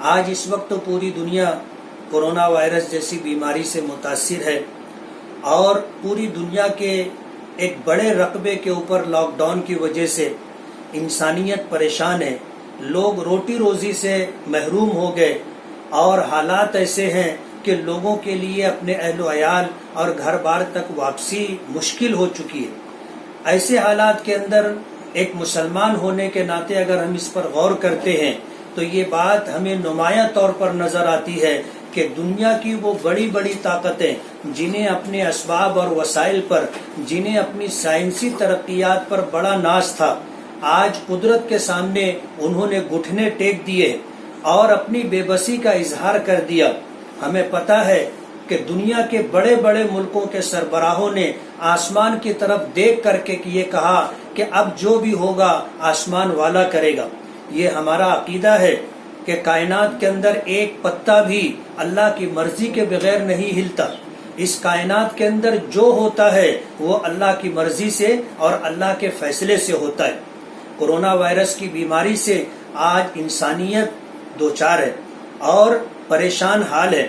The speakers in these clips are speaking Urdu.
آج اس وقت تو پوری دنیا کورونا وائرس جیسی بیماری سے متاثر ہے اور پوری دنیا کے ایک بڑے رقبے کے اوپر لاک ڈاؤن کی وجہ سے انسانیت پریشان ہے. لوگ روٹی روزی سے محروم ہو گئے اور حالات ایسے ہیں کہ لوگوں کے لیے اپنے اہل و عیال اور گھر بار تک واپسی مشکل ہو چکی ہے. ایسے حالات کے اندر ایک مسلمان ہونے کے ناطے اگر ہم اس پر غور کرتے ہیں تو یہ بات ہمیں نمایاں طور پر نظر آتی ہے کہ دنیا کی وہ بڑی بڑی طاقتیں جنہیں اپنے اسباب اور وسائل پر، جنہیں اپنی سائنسی ترقیات پر بڑا ناز تھا، آج قدرت کے سامنے انہوں نے گھٹنے ٹیک دیے اور اپنی بے بسی کا اظہار کر دیا. ہمیں پتہ ہے کہ دنیا کے بڑے بڑے ملکوں کے سربراہوں نے آسمان کی طرف دیکھ کر کے یہ کہا کہ اب جو بھی ہوگا آسمان والا کرے گا. یہ ہمارا عقیدہ ہے کہ کائنات کے اندر ایک پتا بھی اللہ کی مرضی کے بغیر نہیں ہلتا. اس کائنات کے اندر جو ہوتا ہے وہ اللہ کی مرضی سے اور اللہ کے فیصلے سے ہوتا ہے. کورونا وائرس کی بیماری سے آج انسانیت دوچار ہے اور پریشان حال ہے.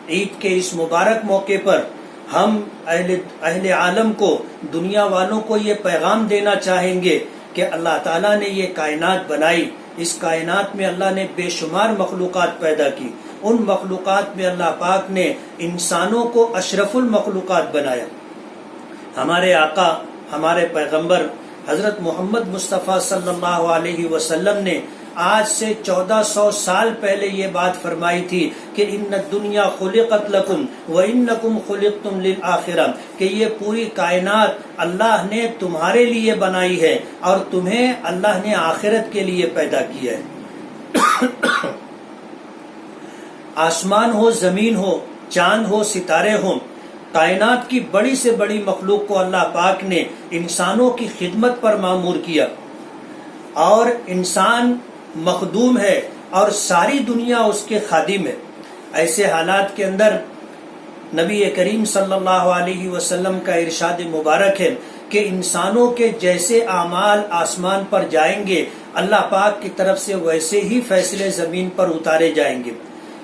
عید کے اس مبارک موقع پر ہم اہل عالم کو، دنیا والوں کو یہ پیغام دینا چاہیں گے کہ اللہ تعالیٰ نے یہ کائنات بنائی. اس کائنات میں اللہ نے بے شمار مخلوقات پیدا کی. ان مخلوقات میں اللہ پاک نے انسانوں کو اشرف المخلوقات بنایا. ہمارے آقا، ہمارے پیغمبر حضرت محمد مصطفیٰ صلی اللہ علیہ وسلم نے آج سے 1400 سال پہلے یہ بات فرمائی تھی کہ ان الدنیا خلقت لکم وانکم خلقتم للآخرہ، کہ یہ پوری کائنات اللہ نے تمہارے لیے بنائی ہے اور تمہیں اللہ نے آخرت کے لیے پیدا کیا ہے. آسمان ہو، زمین ہو، چاند ہو، ستارے ہوں، کائنات کی بڑی سے بڑی مخلوق کو اللہ پاک نے انسانوں کی خدمت پر مامور کیا اور انسان مخدوم ہے اور ساری دنیا اس کے خادم ہے. ایسے حالات کے اندر نبی کریم صلی اللہ علیہ وسلم کا ارشاد مبارک ہے کہ انسانوں کے جیسے اعمال آسمان پر جائیں گے اللہ پاک کی طرف سے ویسے ہی فیصلے زمین پر اتارے جائیں گے.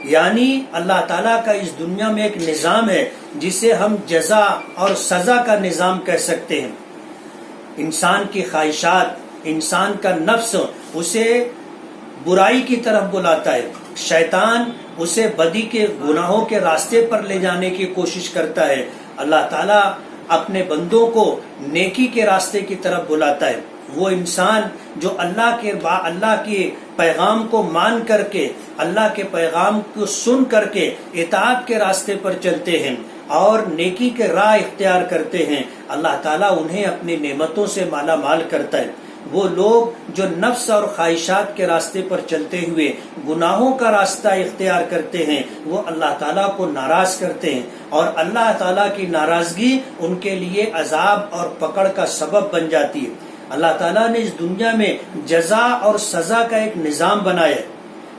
یعنی اللہ تعالیٰ کا اس دنیا میں ایک نظام ہے جسے ہم جزا اور سزا کا نظام کہہ سکتے ہیں. انسان کی خواہشات، انسان کا نفس اسے برائی کی طرف بلاتا ہے، شیطان اسے بدی کے گناہوں کے راستے پر لے جانے کی کوشش کرتا ہے. اللہ تعالیٰ اپنے بندوں کو نیکی کے راستے کی طرف بلاتا ہے. وہ انسان جو اللہ کے پیغام کو مان کر کے، اللہ کے پیغام کو سن کر کے اطاعت کے راستے پر چلتے ہیں اور نیکی کے راہ اختیار کرتے ہیں، اللہ تعالیٰ انہیں اپنی نعمتوں سے مالا مال کرتا ہے. وہ لوگ جو نفس اور خواہشات کے راستے پر چلتے ہوئے گناہوں کا راستہ اختیار کرتے ہیں وہ اللہ تعالیٰ کو ناراض کرتے ہیں اور اللہ تعالیٰ کی ناراضگی ان کے لیے عذاب اور پکڑ کا سبب بن جاتی ہے. اللہ تعالیٰ نے اس دنیا میں جزا اور سزا کا ایک نظام بنایا ہے.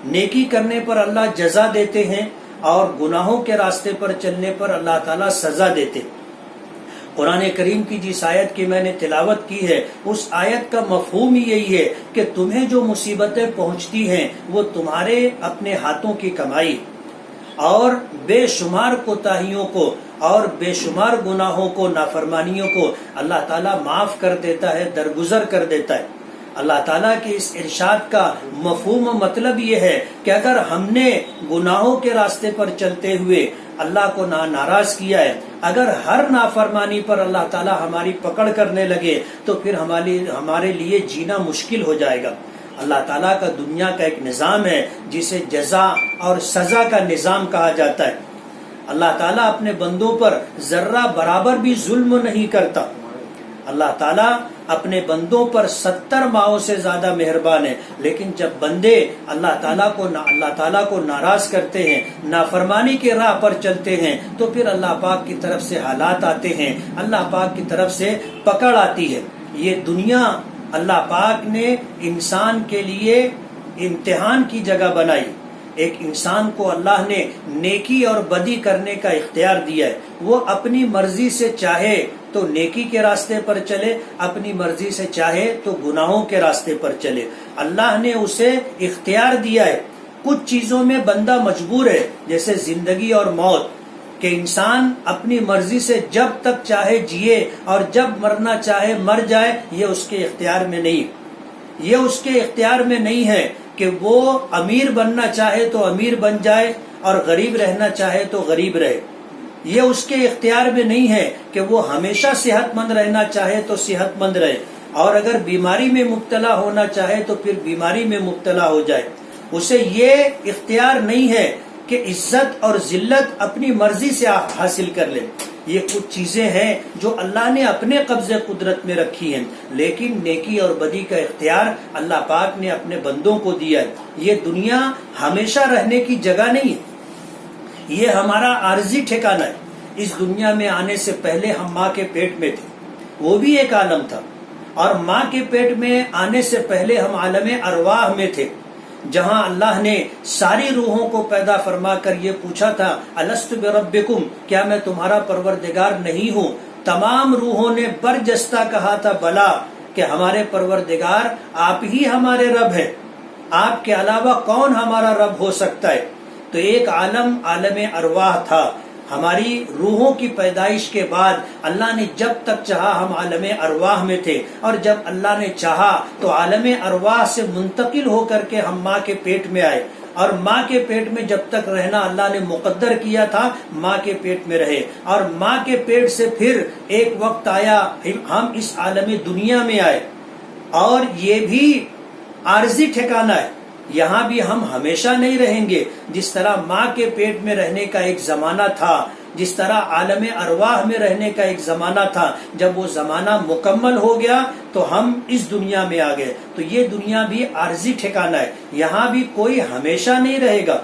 نیکی کرنے پر اللہ جزا دیتے ہیں اور گناہوں کے راستے پر چلنے پر اللہ تعالیٰ سزا دیتے. قرآن کریم کی جس آیت کی میں نے تلاوت کی ہے اس آیت کا مفہوم ہی یہی ہے کہ تمہیں جو مصیبتیں پہنچتی ہیں وہ تمہارے اپنے ہاتھوں کی کمائی اور بے شمار کوتاہیوں کو اور بے شمار گناہوں کو، نافرمانیوں کو اللہ تعالیٰ معاف کر دیتا ہے، درگزر کر دیتا ہے. اللہ تعالیٰ کے اس ارشاد کا مفہوم و مطلب یہ ہے کہ اگر ہم نے گناہوں کے راستے پر چلتے ہوئے اللہ کو ناراض کیا ہے، اگر ہر نافرمانی پر اللہ تعالیٰ ہماری پکڑ کرنے لگے تو پھر ہمارے لیے جینا مشکل ہو جائے گا. اللہ تعالیٰ کا دنیا کا ایک نظام ہے جسے جزا اور سزا کا نظام کہا جاتا ہے. اللہ تعالیٰ اپنے بندوں پر ذرہ برابر بھی ظلم نہیں کرتا. اللہ تعالیٰ اپنے بندوں پر 70 ماؤں سے زیادہ مہربان ہے، لیکن جب بندے اللہ تعالیٰ کو ناراض کرتے ہیں، نافرمانی کے راہ پر چلتے ہیں تو پھر اللہ پاک کی طرف سے حالات آتے ہیں، اللہ پاک کی طرف سے پکڑ آتی ہے. یہ دنیا اللہ پاک نے انسان کے لیے امتحان کی جگہ بنائی. ایک انسان کو اللہ نے نیکی اور بدی کرنے کا اختیار دیا ہے. وہ اپنی مرضی سے چاہے تو نیکی کے راستے پر چلے، اپنی مرضی سے چاہے تو گناہوں کے راستے پر چلے. اللہ نے اسے اختیار دیا ہے کچھ چیزوں میں بندہ مجبور ہے، جیسے زندگی اور موت، کہ انسان اپنی مرضی سے جب تک چاہے جیے اور جب مرنا چاہے مر جائے، یہ اس کے اختیار میں نہیں، یہ اس کے اختیار میں نہیں ہے کہ وہ امیر بننا چاہے تو امیر بن جائے اور غریب رہنا چاہے تو غریب رہے، یہ اس کے اختیار میں نہیں ہے کہ وہ ہمیشہ صحت مند رہنا چاہے تو صحت مند رہے، اور اگر بیماری میں مبتلا ہونا چاہے تو پھر بیماری میں مبتلا ہو جائے۔ اسے یہ اختیار نہیں ہے کہ عزت اور ذلت اپنی مرضی سے حاصل کر لے۔ یہ کچھ چیزیں ہیں جو اللہ نے اپنے قبضے قدرت میں رکھی ہیں، لیکن نیکی اور بدی کا اختیار اللہ پاک نے اپنے بندوں کو دیا ہے۔ یہ دنیا ہمیشہ رہنے کی جگہ نہیں ہے، یہ ہمارا عارضی ٹھکانہ ہے۔ اس دنیا میں آنے سے پہلے ہم ماں کے پیٹ میں تھے، وہ بھی ایک عالم تھا، اور ماں کے پیٹ میں آنے سے پہلے ہم عالم ارواح میں تھے، جہاں اللہ نے ساری روحوں کو پیدا فرما کر یہ پوچھا تھا، الست بربکم، کیا میں تمہارا پروردگار نہیں ہوں؟ تمام روحوں نے برجستہ کہا تھا بلا، کہ ہمارے پروردگار آپ ہی ہمارے رب ہیں، آپ کے علاوہ کون ہمارا رب ہو سکتا ہے؟ تو ایک عالم ارواح تھا۔ ہماری روحوں کی پیدائش کے بعد اللہ نے جب تک چاہا ہم عالم ارواح میں تھے، اور جب اللہ نے چاہا تو عالم ارواح سے منتقل ہو کر کے ہم ماں کے پیٹ میں آئے، اور ماں کے پیٹ میں جب تک رہنا اللہ نے مقدر کیا تھا ماں کے پیٹ میں رہے، اور ماں کے پیٹ سے پھر ایک وقت آیا ہم اس عالم دنیا میں آئے، اور یہ بھی عارضی ٹھکانہ ہے، یہاں بھی ہم ہمیشہ نہیں رہیں گے۔ جس طرح ماں کے پیٹ میں رہنے کا ایک زمانہ تھا، جس طرح عالم ارواح میں رہنے کا ایک زمانہ تھا، جب وہ زمانہ مکمل ہو گیا تو ہم اس دنیا میں آ گئے۔ تو یہ دنیا بھی عارضی ٹھکانہ ہے، یہاں بھی کوئی ہمیشہ نہیں رہے گا۔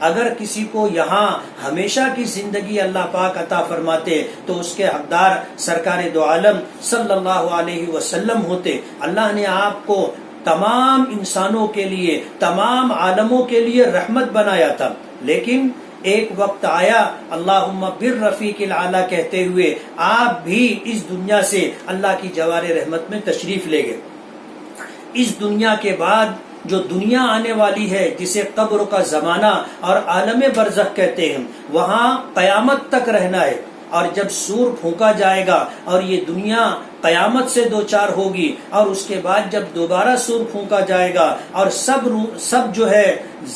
اگر کسی کو یہاں ہمیشہ کی زندگی اللہ پاک عطا فرماتے تو اس کے حقدار سرکار دو عالم صلی اللہ علیہ وسلم ہوتے۔ اللہ نے آپ کو تمام انسانوں کے لیے، تمام عالموں کے لیے رحمت بنایا تھا، لیکن ایک وقت آیا اللہم بالرفیق الاعلی کہتے ہوئے آپ بھی اس دنیا سے اللہ کی جوار رحمت میں تشریف لے گئے۔ اس دنیا کے بعد جو دنیا آنے والی ہے، جسے قبر کا زمانہ اور عالم برزخ کہتے ہیں، وہاں قیامت تک رہنا ہے، اور جب سور پھونکا جائے گا اور یہ دنیا قیامت سے دوچار ہوگی، اور اس کے بعد جب دوبارہ سور پھونکا جائے گا اور سب جو ہے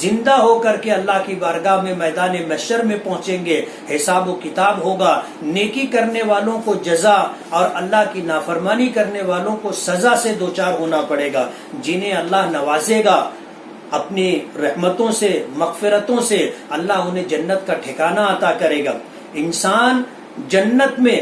زندہ ہو کر کے اللہ کی بارگاہ میں میدان محشر میں پہنچیں گے، حساب و کتاب ہوگا، نیکی کرنے والوں کو جزا اور اللہ کی نافرمانی کرنے والوں کو سزا سے دوچار ہونا پڑے گا۔ جنہیں اللہ نوازے گا اپنی رحمتوں سے، مغفرتوں سے، اللہ انہیں جنت کا ٹھکانہ عطا کرے گا۔ انسان جنت میں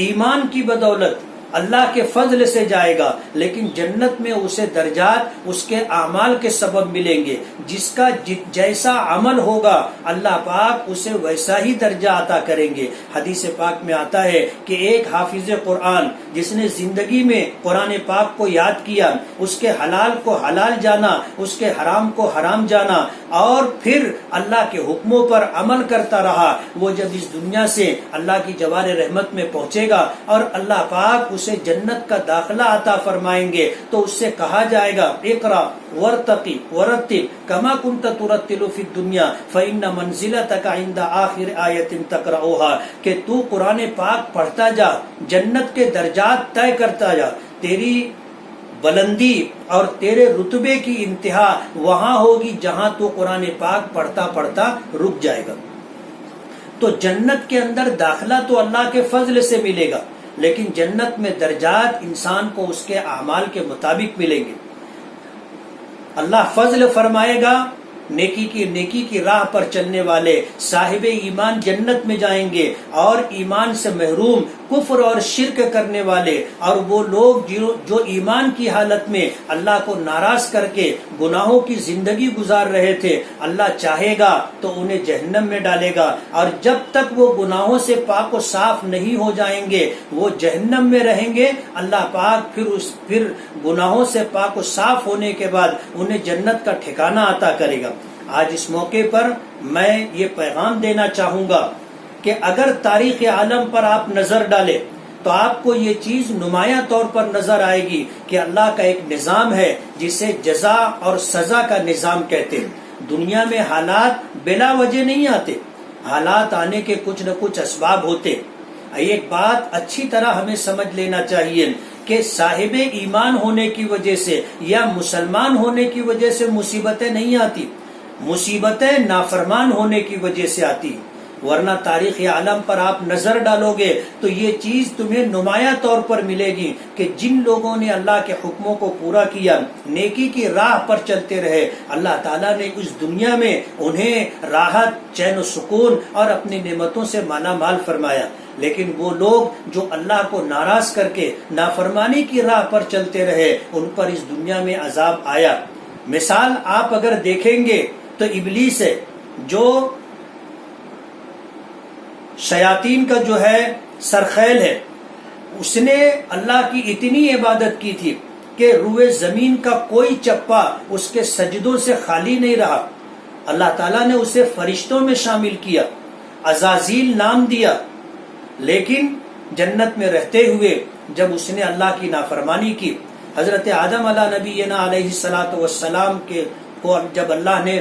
ایمان کی بدولت اللہ کے فضل سے جائے گا، لیکن جنت میں اسے درجات اس کے اعمال کے سبب ملیں گے۔ جس کا جیسا عمل ہوگا اللہ پاک اسے ویسا ہی درجہ عطا کریں گے۔ حدیث پاک میں آتا ہے کہ ایک حافظ قرآن جس نے زندگی میں قرآن پاک کو یاد کیا، اس کے حلال کو حلال جانا، اس کے حرام کو حرام جانا، اور پھر اللہ کے حکموں پر عمل کرتا رہا، وہ جب اس دنیا سے اللہ کی جوار رحمت میں پہنچے گا اور اللہ پاک اسے جنت کا داخلہ عطا فرمائیں گے، تو اس سے کہا جائے گا اقرا ورتقی ورتل کما کنت ترتل فی الدنیا فإن منزلتک عند آخر آیت تقرأها، کہ تو قرآن پاک پڑھتا جا، جنت کے درجات طے کرتا جا، تیری بلندی اور تیرے رتبے کی انتہا وہاں ہوگی جہاں تو قرآن پاک پڑھتا پڑھتا رک جائے گا۔ تو جنت کے اندر داخلہ تو اللہ کے فضل سے ملے گا، لیکن جنت میں درجات انسان کو اس کے اعمال کے مطابق ملیں گے۔ اللہ فضل فرمائے گا، نیکی کی راہ پر چلنے والے صاحب ایمان جنت میں جائیں گے، اور ایمان سے محروم کفر اور شرک کرنے والے اور وہ لوگ جو ایمان کی حالت میں اللہ کو ناراض کر کے گناہوں کی زندگی گزار رہے تھے، اللہ چاہے گا تو انہیں جہنم میں ڈالے گا، اور جب تک وہ گناہوں سے پاک و صاف نہیں ہو جائیں گے وہ جہنم میں رہیں گے۔ اللہ پاک پھر گناہوں سے پاک و صاف ہونے کے بعد انہیں جنت کا ٹھکانہ عطا کرے گا۔ آج اس موقع پر میں یہ پیغام دینا چاہوں گا کہ اگر تاریخ عالم پر آپ نظر ڈالیں تو آپ کو یہ چیز نمایاں طور پر نظر آئے گی کہ اللہ کا ایک نظام ہے جسے جزا اور سزا کا نظام کہتے ہیں۔ دنیا میں حالات بلا وجہ نہیں آتے، حالات آنے کے کچھ نہ کچھ اسباب ہوتے۔ ایک بات اچھی طرح ہمیں سمجھ لینا چاہیے کہ صاحب ایمان ہونے کی وجہ سے یا مسلمان ہونے کی وجہ سے مصیبتیں نہیں آتی، مصیبتیں نافرمان ہونے کی وجہ سے آتی۔ ورنہ تاریخ عالم پر آپ نظر ڈالو گے تو یہ چیز تمہیں نمایاں طور پر ملے گی کہ جن لوگوں نے اللہ کے حکموں کو پورا کیا، نیکی کی راہ پر چلتے رہے، اللہ تعالیٰ نے اس دنیا میں انہیں راحت، چین و سکون اور اپنی نعمتوں سے مالا مال فرمایا۔ لیکن وہ لوگ جو اللہ کو ناراض کر کے نافرمانی کی راہ پر چلتے رہے، ان پر اس دنیا میں عذاب آیا۔ مثال آپ اگر دیکھیں گے تو ابلیس ہے، جو شیاطین کا جو ہے سرخیل ہے، اس نے اللہ کی اتنی عبادت کی تھی کہ روئے زمین کا کوئی چپا اس کے سجدوں سے خالی نہیں رہا۔ اللہ تعالیٰ نے اسے فرشتوں میں شامل کیا، عزازیل نام دیا، لیکن جنت میں رہتے ہوئے جب اس نے اللہ کی نافرمانی کی، حضرت آدم علیہ نبینا علیہ الصلوۃ والسلام کو جب اللہ نے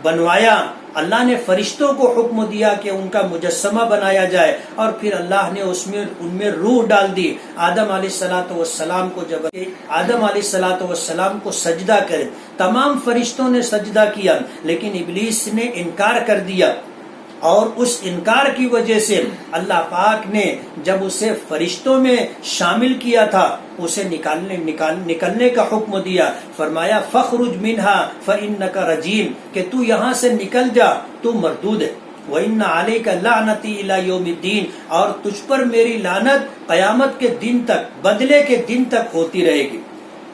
بنوایا، اللہ نے فرشتوں کو حکم دیا کہ ان کا مجسمہ بنایا جائے، اور پھر اللہ نے ان میں روح ڈال دی۔ آدم علیہ الصلوۃ والسلام کو جب آدم علیہ الصلوۃ والسلام کو سجدہ کرے، تمام فرشتوں نے سجدہ کیا، لیکن ابلیس نے انکار کر دیا، اور اس انکار کی وجہ سے اللہ پاک نے جب اسے فرشتوں میں شامل کیا تھا، اسے نکلنے کا حکم دیا، فرمایا فخرج منہا فإنک رجیم، کہ تو یہاں سے نکل جا، تو مردود ہے، وإن علیک لعنتی الی یوم الدین، اور تجھ پر میری لعنت قیامت کے دن تک، بدلے کے دن تک ہوتی رہے گی۔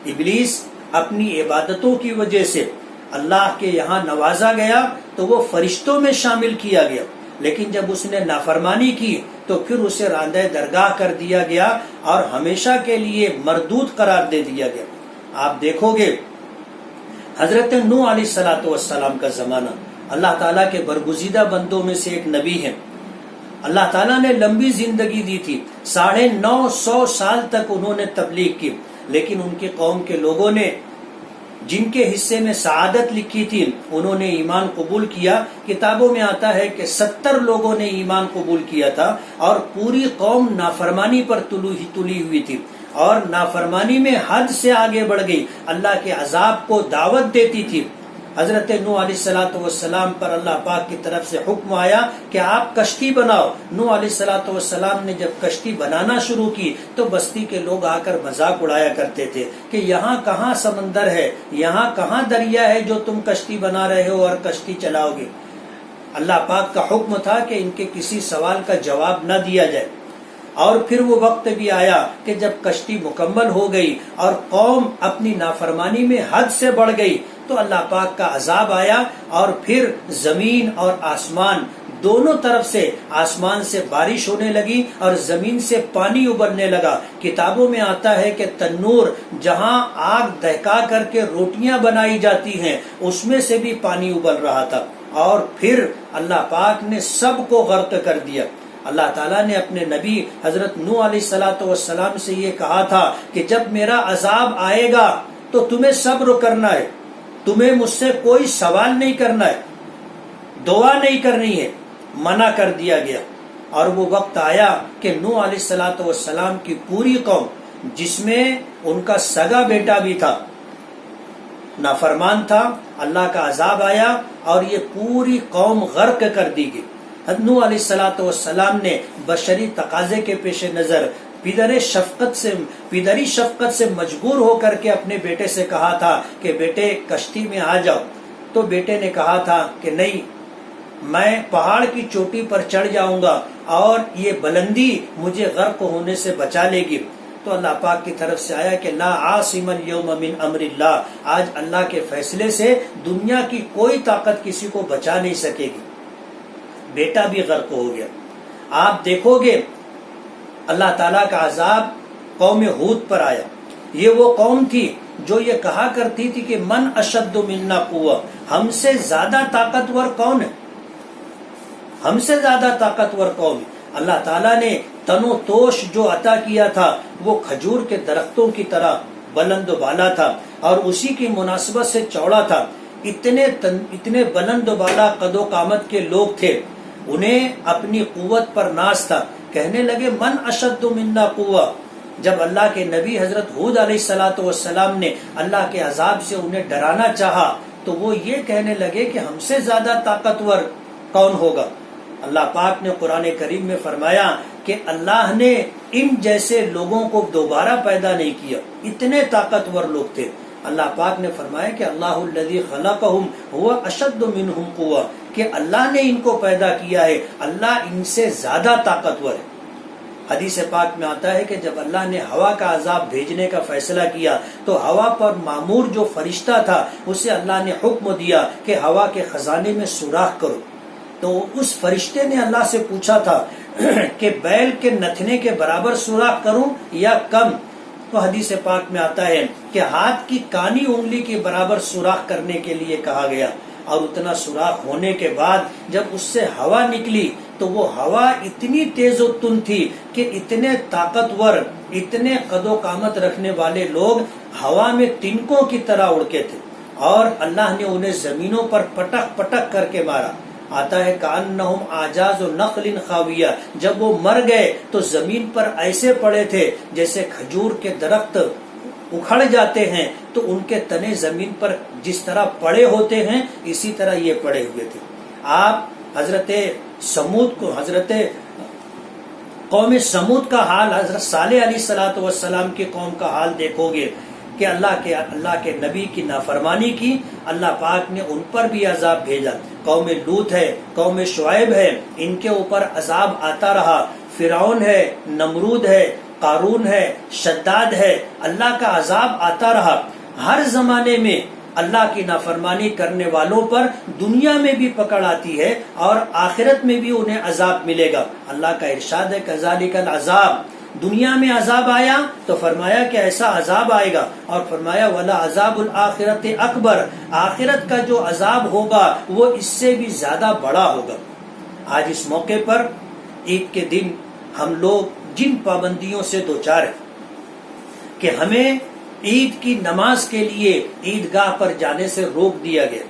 ابلیس اپنی عبادتوں کی وجہ سے اللہ کے یہاں نوازا گیا تو وہ فرشتوں میں شامل کیا گیا، لیکن جب اس نے نافرمانی کی تو پھر اسے راندہ درگاہ کر دیا گیا اور ہمیشہ کے لیے مردود قرار دے دیا گیا۔ آپ دیکھو گے حضرت نوح علیہ الصلوۃ والسلام کا زمانہ، اللہ تعالیٰ کے برگزیدہ بندوں میں سے ایک نبی ہیں، اللہ تعالیٰ نے لمبی زندگی دی تھی، 950 سال تک انہوں نے تبلیغ کی، لیکن ان کی قوم کے لوگوں نے جن کے حصے میں سعادت لکھی تھی انہوں نے ایمان قبول کیا۔ کتابوں میں آتا ہے کہ 70 لوگوں نے ایمان قبول کیا تھا، اور پوری قوم نافرمانی پر تلی ہوئی تھی، اور نافرمانی میں حد سے آگے بڑھ گئی، اللہ کے عذاب کو دعوت دیتی تھی۔ حضرت نوح علیہ الصلوۃ والسلام پر اللہ پاک کی طرف سے حکم آیا کہ آپ کشتی بناؤ۔ نوح علیہ الصلوۃ والسلام نے جب کشتی بنانا شروع کی تو بستی کے لوگ آ کر مذاق اڑایا کرتے تھے کہ یہاں کہاں سمندر ہے، یہاں کہاں دریا ہے جو تم کشتی بنا رہے ہو اور کشتی چلاؤ گے۔ اللہ پاک کا حکم تھا کہ ان کے کسی سوال کا جواب نہ دیا جائے، اور پھر وہ وقت بھی آیا کہ جب کشتی مکمل ہو گئی اور قوم اپنی نافرمانی میں حد سے بڑھ گئی تو اللہ پاک کا عذاب آیا، اور پھر زمین اور آسمان دونوں طرف سے، آسمان سے بارش ہونے لگی اور زمین سے پانی ابلنے لگا۔ کتابوں میں آتا ہے کہ تنور جہاں آگ دہکا کر کے روٹیاں بنائی جاتی ہیں اس میں سے بھی پانی ابل رہا تھا، اور پھر اللہ پاک نے سب کو غرق کر دیا۔ اللہ تعالیٰ نے اپنے نبی حضرت نوح علیہ الصلوۃ والسلام سے یہ کہا تھا کہ جب میرا عذاب آئے گا تو تمہیں صبر کرنا ہے، تمہیں مجھ سے کوئی سوال نہیں کرنا ہے، دعا نہیں کرنی ہے، منع کر دیا گیا۔ اور وہ وقت آیا کہ نوح علیہ الصلوۃ والسلام کی پوری قوم، جس میں ان کا سگا بیٹا بھی تھا، نافرمان تھا، اللہ کا عذاب آیا اور یہ پوری قوم غرق کر دی گئی۔ نوح علیہ الصلوۃ والسلام نے بشری تقاضے کے پیش نظر پدری شفقت سے مجبور ہو کر کے اپنے بیٹے سے کہا تھا کہ بیٹے کشتی میں آ جاؤ، تو بیٹے نے کہا تھا کہ نہیں، میں پہاڑ کی چوٹی پر چڑھ جاؤں گا اور یہ بلندی مجھے غرق ہونے سے بچا لے گی۔ تو اللہ پاک کی طرف سے آیا کہ لا عاصم اليوم من امر اللہ، آج اللہ کے فیصلے سے دنیا کی کوئی طاقت کسی کو بچا نہیں سکے گی۔ بیٹا بھی غرق ہو گیا۔ آپ دیکھو گے اللہ تعالیٰ کا عذاب قوم ہود پر آیا۔ یہ وہ قوم تھی جو یہ کہا کرتی تھی کہ من اشد منا قوہ، ہم سے زیادہ طاقتور کون ہے، ہم سے زیادہ طاقتور قوم ہے۔ اللہ تعالیٰ نے تن و توش جو عطا کیا تھا وہ کھجور کے درختوں کی طرح بلند و بالا تھا، اور اسی کی مناسبت سے چوڑا تھا۔ اتنے بلند و بالا قد و قامت کے لوگ تھے، انہیں اپنی قوت پر ناز تھا، کہنے لگے من اشد منا قوہ۔ جب اللہ کے نبی حضرت ہود علیہ السلام نے اللہ کے عذاب سے انہیں ڈرانا چاہا تو وہ یہ کہنے لگے کہ ہم سے زیادہ طاقتور کون ہوگا؟ اللہ پاک نے قرآن کریم میں فرمایا کہ اللہ نے ان جیسے لوگوں کو دوبارہ پیدا نہیں کیا، اتنے طاقتور لوگ تھے۔ اللہ پاک نے فرمایا کہ اللہ الذی خلقہم هو اشد منہم قوہ، کہ اللہ نے ان کو پیدا کیا ہے، اللہ ان سے زیادہ طاقتور ہے۔ حدیث پاک میں آتا ہے کہ جب اللہ نے ہوا کا عذاب بھیجنے کا فیصلہ کیا تو ہوا پر مامور جو فرشتہ تھا اسے اللہ نے حکم دیا کہ ہوا کے خزانے میں سوراخ کرو۔ تو اس فرشتے نے اللہ سے پوچھا تھا کہ بیل کے نتھنے کے برابر سوراخ کروں یا کم؟ تو حدیث پاک میں آتا ہے کہ ہاتھ کی کانی انگلی کے برابر سوراخ کرنے کے لیے کہا گیا، اور اتنا سوراخ ہونے کے بعد جب اس سے ہوا نکلی تو وہ ہوا اتنی تیز و تند تھی کہ اتنے طاقتور، اتنے قد و قامت رکھنے والے لوگ ہوا میں تنکوں کی طرح اڑ کے تھے، اور اللہ نے انہیں زمینوں پر پٹک پٹک کر کے مارا۔ آتا ہے کأنہم اعجاز نخل خاویہ، جب وہ مر گئے تو زمین پر ایسے پڑے تھے جیسے کھجور کے درخت اکھڑ جاتے ہیں تو ان کے تنے زمین پر جس طرح پڑے ہوتے ہیں اسی طرح یہ پڑے ہوئے تھے۔ آپ حضرت قوم سمود کا حال، حضرت صالح علیہ السلام کی قوم کا حال دیکھو گے کہ اللہ کے نبی کی نافرمانی کی، اللہ پاک نے ان پر بھی عذاب بھیجا۔ قوم لوط ہے، قوم شعیب ہے، ان کے اوپر عذاب آتا رہا۔ فرعون ہے، نمرود ہے، قارون ہے، شداد ہے، اللہ کا عذاب آتا رہا۔ ہر زمانے میں اللہ کی نافرمانی کرنے والوں پر دنیا میں بھی پکڑ آتی ہے اور آخرت میں بھی انہیں عذاب ملے گا۔ اللہ کا ارشاد ہے کذالک العذاب، دنیا میں عذاب آیا تو فرمایا کہ ایسا عذاب آئے گا، اور فرمایا ولا عذاب الآخرت اکبر، آخرت کا جو عذاب ہوگا وہ اس سے بھی زیادہ بڑا ہوگا۔ آج اس موقع پر عید کے دن ہم لوگ جن پابندیوں سے دوچار ہیں کہ ہمیں عید کی نماز کے لیے عیدگاہ پر جانے سے روک دیا گیا،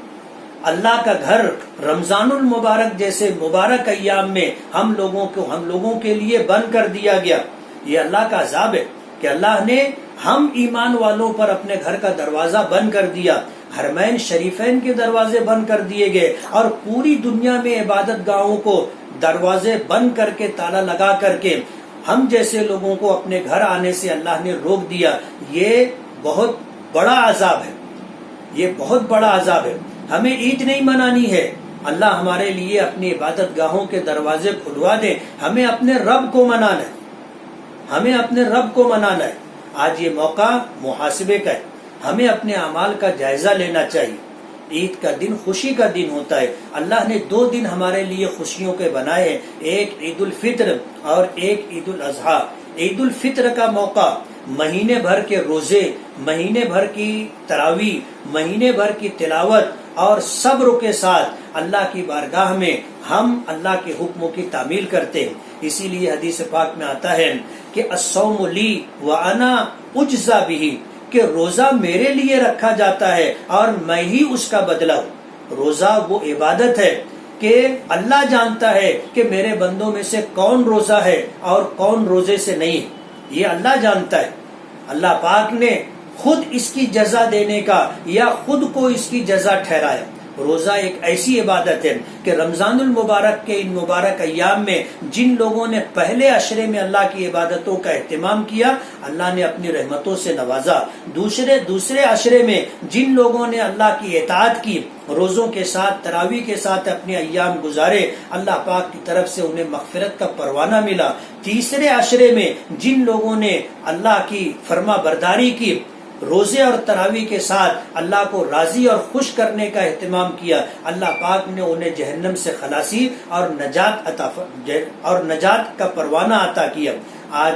اللہ کا گھر رمضان المبارک جیسے مبارک ایام میں ہم لوگوں کے لیے بند کر دیا گیا، یہ اللہ کا عذاب ہے کہ اللہ نے ہم ایمان والوں پر اپنے گھر کا دروازہ بند کر دیا، حرمین شریفین کے دروازے بند کر دیے گئے، اور پوری دنیا میں عبادت گاہوں کو دروازے بند کر کے تالا لگا کر کے ہم جیسے لوگوں کو اپنے گھر آنے سے اللہ نے روک دیا۔ یہ بہت بڑا عذاب ہے، یہ بہت بڑا عذاب ہے۔ ہمیں عید نہیں منانی ہے، اللہ ہمارے لیے اپنی عبادت گاہوں کے دروازے کھلوا دے، ہمیں اپنے رب کو منانا ہے، ہمیں اپنے رب کو منانا ہے۔ آج یہ موقع محاسبے کا ہے، ہمیں اپنے اعمال کا جائزہ لینا چاہیے۔ عید کا دن خوشی کا دن ہوتا ہے، اللہ نے 2 دن ہمارے لیے خوشیوں کے بنائے ہیں، ایک عید الفطر اور ایک عید الاضحیٰ۔ عید الفطر کا موقع مہینے بھر کے روزے، مہینے بھر کی تراویح، مہینے بھر کی تلاوت اور صبر کے ساتھ اللہ کی بارگاہ میں ہم اللہ کے حکموں کی تعمیل کرتے ہیں۔ اسی لیے حدیث پاک میں آتا ہے کہ الصوم لی وانا اجزا بہ، کہ روزہ میرے لیے رکھا جاتا ہے اور میں ہی اس کا بدلہ ہوں۔ روزہ وہ عبادت ہے کہ اللہ جانتا ہے کہ میرے بندوں میں سے کون روزہ ہے اور کون روزے سے نہیں، یہ اللہ جانتا ہے۔ اللہ پاک نے خود اس کی جزا دینے کا یا خود کو اس کی جزا ٹھہرایا۔ روزہ ایک ایسی عبادت ہے کہ رمضان المبارک کے ان مبارک ایام میں جن لوگوں نے پہلے عشرے میں اللہ کی عبادتوں کا اہتمام کیا، اللہ نے اپنی رحمتوں سے نوازا۔ دوسرے عشرے میں جن لوگوں نے اللہ کی اطاعت کی، روزوں کے ساتھ تراویح کے ساتھ اپنے ایام گزارے، اللہ پاک کی طرف سے انہیں مغفرت کا پروانہ ملا۔ تیسرے عشرے میں جن لوگوں نے اللہ کی فرما برداری کی، روزے اور تراویح کے ساتھ اللہ کو راضی اور خوش کرنے کا اہتمام کیا، اللہ پاک نے انہیں جہنم سے خلاصی اور نجات کا پروانہ عطا کیا۔ آج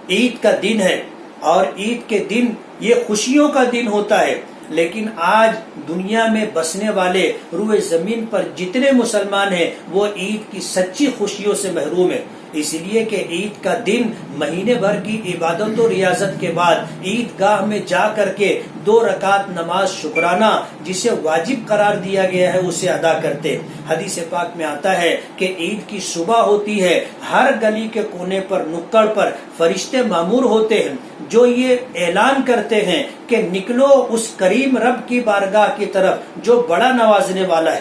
عید کا دن ہے اور عید کے دن یہ خوشیوں کا دن ہوتا ہے، لیکن آج دنیا میں بسنے والے روئے زمین پر جتنے مسلمان ہیں وہ عید کی سچی خوشیوں سے محروم ہیں۔ اس لیے کہ عید کا دن مہینے بھر کی عبادت و ریاضت کے بعد عید گاہ میں جا کر کے 2 رکعت نماز شکرانہ جسے واجب قرار دیا گیا ہے اسے ادا کرتے. حدیث پاک میں آتا ہے کہ عید کی صبح ہوتی ہے، ہر گلی کے کونے پر نکڑ پر فرشتے مامور ہوتے ہیں جو یہ اعلان کرتے ہیں کہ نکلو اس کریم رب کی بارگاہ کی طرف جو بڑا نوازنے والا ہے،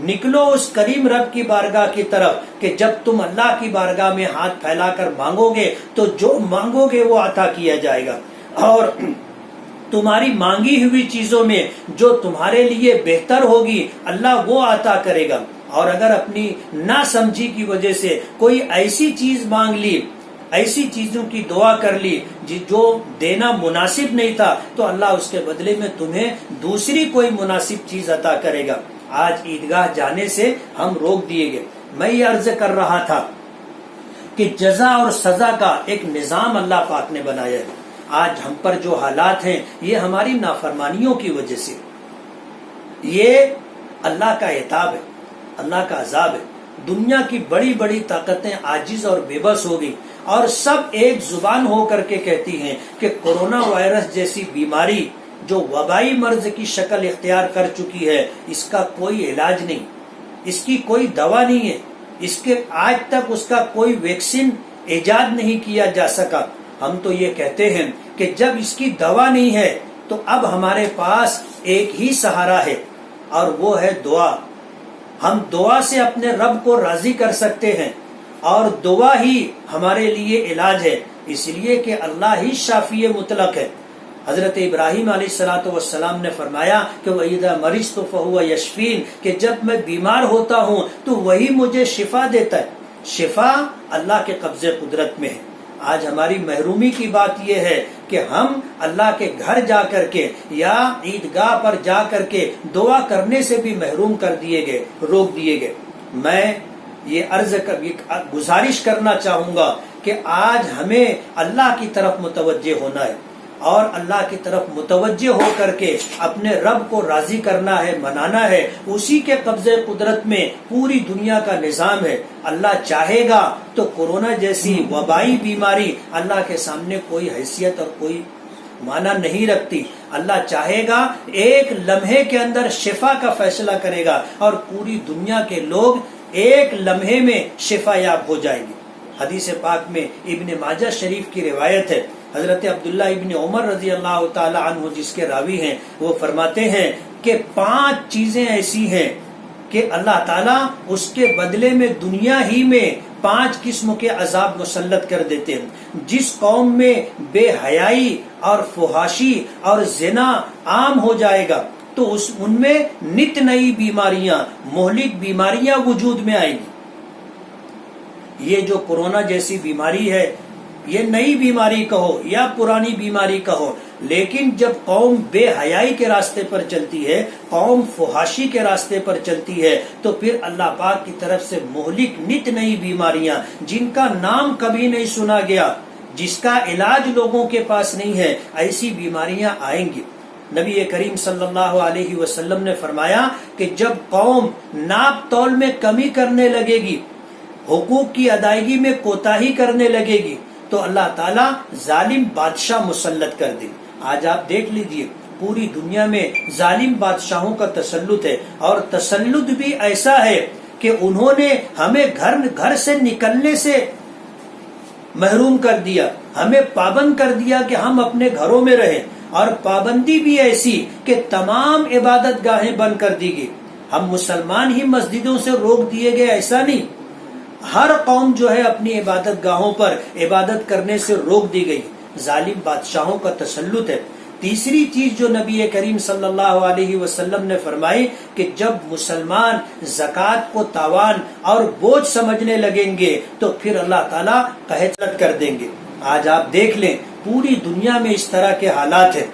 نکلو اس کریم رب کی بارگاہ کی طرف کہ جب تم اللہ کی بارگاہ میں ہاتھ پھیلا کر مانگو گے تو جو مانگو گے وہ عطا کیا جائے گا، اور تمہاری مانگی ہوئی چیزوں میں جو تمہارے لیے بہتر ہوگی اللہ وہ عطا کرے گا. اور اگر اپنی ناسمجھی کی وجہ سے کوئی ایسی چیز مانگ لی، ایسی چیزوں کی دعا کر لی جو دینا مناسب نہیں تھا، تو اللہ اس کے بدلے میں تمہیں دوسری کوئی مناسب چیز عطا کرے گا. آج عیدگاہ جانے سے ہم روک دیے گئے. میں یہ عرض کر رہا تھا کہ جزا اور سزا کا ایک نظام اللہ پاک نے بنایا ہے. آج ہم پر جو حالات ہیں یہ ہماری نافرمانیوں کی وجہ سے، یہ اللہ کا عتاب ہے، اللہ کا عذاب ہے. دنیا کی بڑی بڑی طاقتیں عاجز اور بے بس ہو گئی اور سب ایک زبان ہو کر کے کہتی ہیں کہ کورونا وائرس جیسی بیماری جو وبائی مرض کی شکل اختیار کر چکی ہے اس کا کوئی علاج نہیں، اس کی کوئی دوا نہیں ہے، اس کے آج تک اس کا کوئی ویکسین ایجاد نہیں کیا جا سکا. ہم تو یہ کہتے ہیں کہ جب اس کی دوا نہیں ہے تو اب ہمارے پاس ایک ہی سہارا ہے اور وہ ہے دعا. ہم دعا سے اپنے رب کو راضی کر سکتے ہیں اور دعا ہی ہمارے لیے علاج ہے، اس لیے کہ اللہ ہی شافی مطلق ہے. حضرت ابراہیم علیہ الصلوۃ والسلام نے فرمایا کہ وَإِذَا مَرِضْتُ فَهُوَ يَشْفِينِ، کہ جب میں بیمار ہوتا ہوں تو وہی مجھے شفا دیتا ہے. شفا اللہ کے قبضے قدرت میں ہے. آج ہماری محرومی کی بات یہ ہے کہ ہم اللہ کے گھر جا کر کے یا عیدگاہ پر جا کر کے دعا کرنے سے بھی محروم کر دیے گئے، روک دیے گئے. میں یہ گزارش کرنا چاہوں گا کہ آج ہمیں اللہ کی طرف متوجہ ہونا ہے اور اللہ کی طرف متوجہ ہو کر کے اپنے رب کو راضی کرنا ہے، منانا ہے. اسی کے قبضے قدرت میں پوری دنیا کا نظام ہے. اللہ چاہے گا تو کورونا جیسی وبائی بیماری اللہ کے سامنے کوئی حیثیت اور کوئی معنی نہیں رکھتی. اللہ چاہے گا ایک لمحے کے اندر شفا کا فیصلہ کرے گا اور پوری دنیا کے لوگ ایک لمحے میں شفا یاب ہو جائیں گے. حدیث پاک میں ابن ماجہ شریف کی روایت ہے، حضرت عبداللہ ابن عمر رضی اللہ تعالی عنہ جس کے راوی ہیں، وہ فرماتے ہیں کہ 5 چیزیں ایسی ہیں کہ اللہ تعالیٰ اس کے بدلے میں دنیا ہی میں 5 قسم کے عذاب مسلط کر دیتے ہیں. جس قوم میں بے حیائی اور فحاشی اور زنا عام ہو جائے گا تو ان میں نت نئی بیماریاں، مہلک بیماریاں وجود میں آئیں گی. یہ جو کورونا جیسی بیماری ہے یہ نئی بیماری کہو یا پرانی بیماری کہو، لیکن جب قوم بے حیائی کے راستے پر چلتی ہے، قوم فحاشی کے راستے پر چلتی ہے، تو پھر اللہ پاک کی طرف سے مہلک نت نئی بیماریاں جن کا نام کبھی نہیں سنا گیا، جس کا علاج لوگوں کے پاس نہیں ہے، ایسی بیماریاں آئیں گی. نبی کریم صلی اللہ علیہ وسلم نے فرمایا کہ جب قوم ناپ تول میں کمی کرنے لگے گی، حقوق کی ادائیگی میں کوتاہی کرنے لگے گی، تو اللہ تعالیٰ ظالم بادشاہ مسلط کر دے. آج آپ دیکھ لیجئے پوری دنیا میں ظالم بادشاہوں کا تسلط ہے، اور تسلط بھی ایسا ہے کہ انہوں نے ہمیں گھر سے نکلنے سے محروم کر دیا، ہمیں پابند کر دیا کہ ہم اپنے گھروں میں رہیں، اور پابندی بھی ایسی کہ تمام عبادت گاہیں بند کر دی گئی. ہم مسلمان ہی مسجدوں سے روک دیے گئے ایسا نہیں، ہر قوم جو ہے اپنی عبادت گاہوں پر عبادت کرنے سے روک دی گئی. ظالم بادشاہوں کا تسلط ہے. تیسری چیز جو نبی کریم صلی اللہ علیہ وسلم نے فرمائی کہ جب مسلمان زکوٰۃ کو تاوان اور بوجھ سمجھنے لگیں گے تو پھر اللہ تعالیٰ قحط کر دیں گے. آج آپ دیکھ لیں پوری دنیا میں اس طرح کے حالات ہیں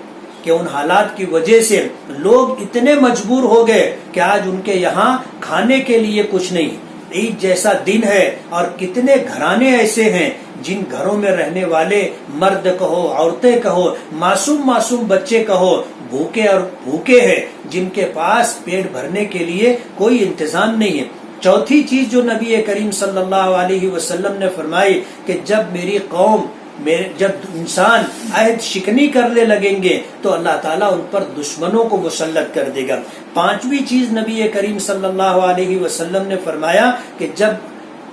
کہ ان حالات کی وجہ سے لوگ اتنے مجبور ہو گئے کہ آج ان کے یہاں کھانے کے لیے کچھ نہیں. عید جیسا دن ہے اور کتنے گھرانے ایسے ہیں جن گھروں میں رہنے والے مرد کہو، عورتیں کہو، معصوم بچے کہو، بھوکے ہیں، جن کے پاس پیٹ بھرنے کے لیے کوئی انتظام نہیں ہے. چوتھی چیز جو نبی کریم صلی اللہ علیہ وسلم نے فرمائی کہ جب میری قوم جب انسان عہد شکنی کرنے لگیں گے تو اللہ تعالیٰ ان پر دشمنوں کو مسلط کر دے گا۔ پانچویں چیز نبی کریم صلی اللہ علیہ وسلم نے فرمایا کہ جب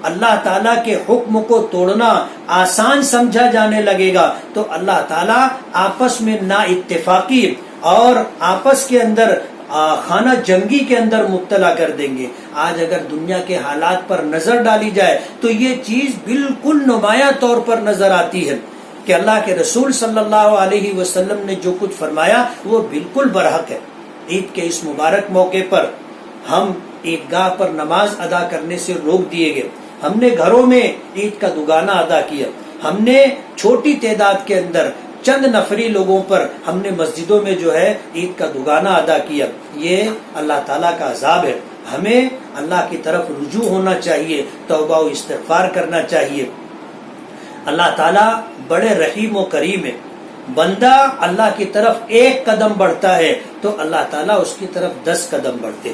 اللہ تعالیٰ کے حکم کو توڑنا آسان سمجھا جانے لگے گا تو اللہ تعالیٰ آپس میں نا اتفاقی اور آپس کے اندر خانہ جنگی کے اندر مبتلا کر دیں گے۔ آج اگر دنیا کے حالات پر نظر ڈالی جائے تو یہ چیز بالکل نمایاں طور پر نظر آتی ہے کہ اللہ کے رسول صلی اللہ علیہ وسلم نے جو کچھ فرمایا وہ بالکل برحق ہے۔ عید کے اس مبارک موقع پر ہم عیدگاہ پر نماز ادا کرنے سے روک دیے گئے، ہم نے گھروں میں عید کا دگانہ ادا کیا، ہم نے چھوٹی تعداد کے اندر چند نفری لوگوں پر ہم نے مسجدوں میں جو ہے عید کا دگانہ ادا کیا۔ یہ اللہ تعالیٰ کا عذاب ہے۔ ہمیں اللہ کی طرف رجوع ہونا چاہیے، توبہ و استغفار کرنا چاہیے۔ اللہ تعالیٰ بڑے رحیم و کریم ہے۔ بندہ اللہ کی طرف ایک قدم بڑھتا ہے تو اللہ تعالیٰ اس کی طرف 10 قدم بڑھتے۔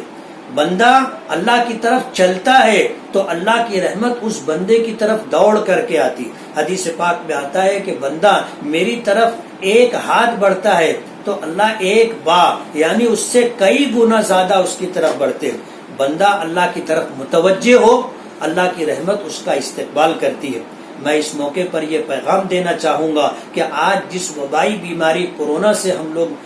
بندہ اللہ کی طرف چلتا ہے تو اللہ کی رحمت اس بندے کی طرف دوڑ کر کے آتی۔ حدیث پاک میں آتا ہے کہ بندہ میری طرف ایک ہاتھ بڑھتا ہے تو اللہ ایک با یعنی اس سے کئی گنا زیادہ اس کی طرف بڑھتے ہیں۔ بندہ اللہ کی طرف متوجہ ہو، اللہ کی رحمت اس کا استقبال کرتی ہے۔ میں اس موقع پر یہ پیغام دینا چاہوں گا کہ آج جس وبائی بیماری کورونا سے ہم لوگ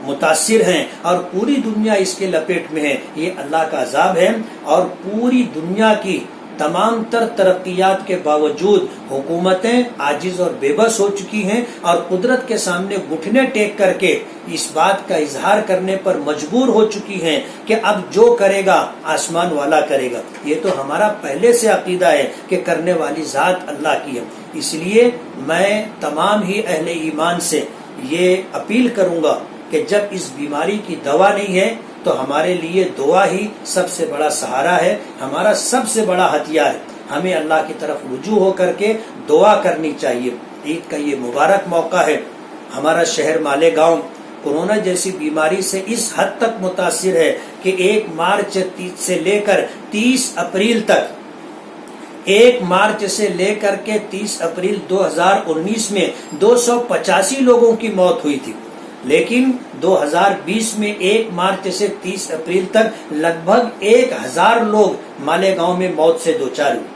متاثر ہیں اور پوری دنیا اس کے لپیٹ میں ہے، یہ اللہ کا عذاب ہے، اور پوری دنیا کی تمام تر ترقیات کے باوجود حکومتیں عاجز اور بے بس ہو چکی ہیں اور قدرت کے سامنے گھٹنے ٹیک کر کے اس بات کا اظہار کرنے پر مجبور ہو چکی ہیں کہ اب جو کرے گا آسمان والا کرے گا۔ یہ تو ہمارا پہلے سے عقیدہ ہے کہ کرنے والی ذات اللہ کی ہے۔ اس لیے میں تمام ہی اہل ایمان سے یہ اپیل کروں گا کہ جب اس بیماری کی دوا نہیں ہے تو ہمارے لیے دعا ہی سب سے بڑا سہارا ہے، ہمارا سب سے بڑا ہتھیار ہے۔ ہمیں اللہ کی طرف رجوع ہو کر کے دعا کرنی چاہیے۔ عید کا یہ مبارک موقع ہے۔ ہمارا شہر مالیگاؤں کورونا جیسی بیماری سے اس حد تک متاثر ہے کہ 1 مارچ سے لے کر 30 اپریل تک 1 مارچ سے لے کر کے 30 اپریل 2019 میں 285 لوگوں کی موت ہوئی تھی، لیکن 2020 میں 1 مارچ سے 30 اپریل تک لگ بھگ 1000 لوگ مالیگاؤں میں موت سے دوچار ہوئے۔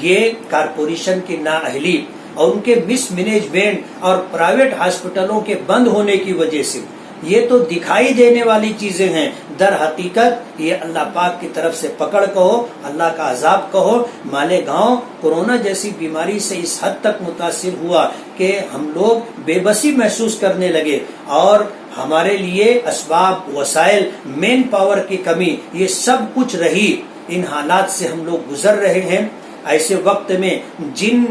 یہ کارپوریشن کی نااہلی اور ان کے مس مینجمنٹ اور پرائیویٹ ہاسپٹلوں کے بند ہونے کی وجہ سے یہ تو دکھائی دینے والی چیزیں ہیں، در حقیقت یہ اللہ پاک کی طرف سے پکڑ کہو، اللہ کا عذاب کہو۔ مالیگاؤں کورونا جیسی بیماری سے اس حد تک متاثر ہوا کہ ہم لوگ بے بسی محسوس کرنے لگے اور ہمارے لیے اسباب، وسائل، مین پاور کی کمی، یہ سب کچھ رہی۔ ان حالات سے ہم لوگ گزر رہے ہیں۔ ایسے وقت میں جن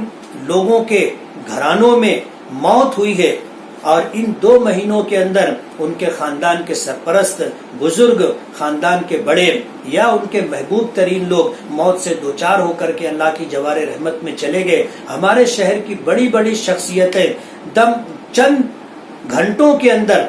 لوگوں کے گھرانوں میں موت ہوئی ہے اور ان 2 مہینوں کے اندر ان کے خاندان کے سرپرست، بزرگ، خاندان کے بڑے یا ان کے محبوب ترین لوگ موت سے دوچار ہو کر کے اللہ کی جوار رحمت میں چلے گئے۔ ہمارے شہر کی بڑی بڑی شخصیتیں چند گھنٹوں کے اندر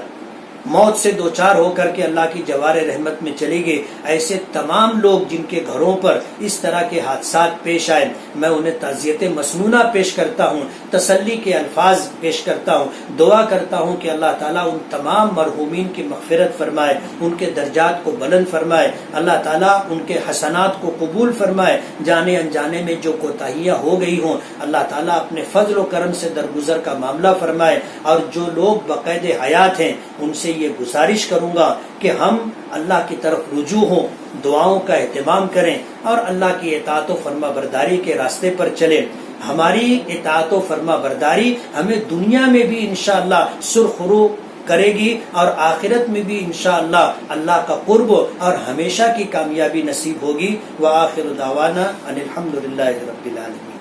موت سے دوچار ہو کر کے اللہ کی جوار رحمت میں چلی گئی۔ ایسے تمام لوگ جن کے گھروں پر اس طرح کے حادثات پیش آئے، میں انہیں تعزیت مسنونہ پیش کرتا ہوں، تسلی کے الفاظ پیش کرتا ہوں، دعا کرتا ہوں کہ اللہ تعالیٰ ان تمام مرحومین کی مغفرت فرمائے، ان کے درجات کو بلند فرمائے، اللہ تعالیٰ ان کے حسنات کو قبول فرمائے، جانے انجانے میں جو کوتاہیاں ہو گئی ہوں اللہ تعالیٰ اپنے فضل و کرم سے درگزر کا معاملہ فرمائے۔ اور جو لوگ بقید حیات ہیں ان سے یہ گزارش کروں گا کہ ہم اللہ کی طرف رجوع ہوں، دعاؤں کا اہتمام کریں اور اللہ کی اطاعت و فرما برداری کے راستے پر چلیں۔ ہماری اطاعت و فرما برداری ہمیں دنیا میں بھی انشاءاللہ سرخرو کرے گی اور آخرت میں بھی انشاءاللہ اللہ کا قرب اور ہمیشہ کی کامیابی نصیب ہوگی۔ وآخر دعوانا ان الحمدللہ رب العالمین۔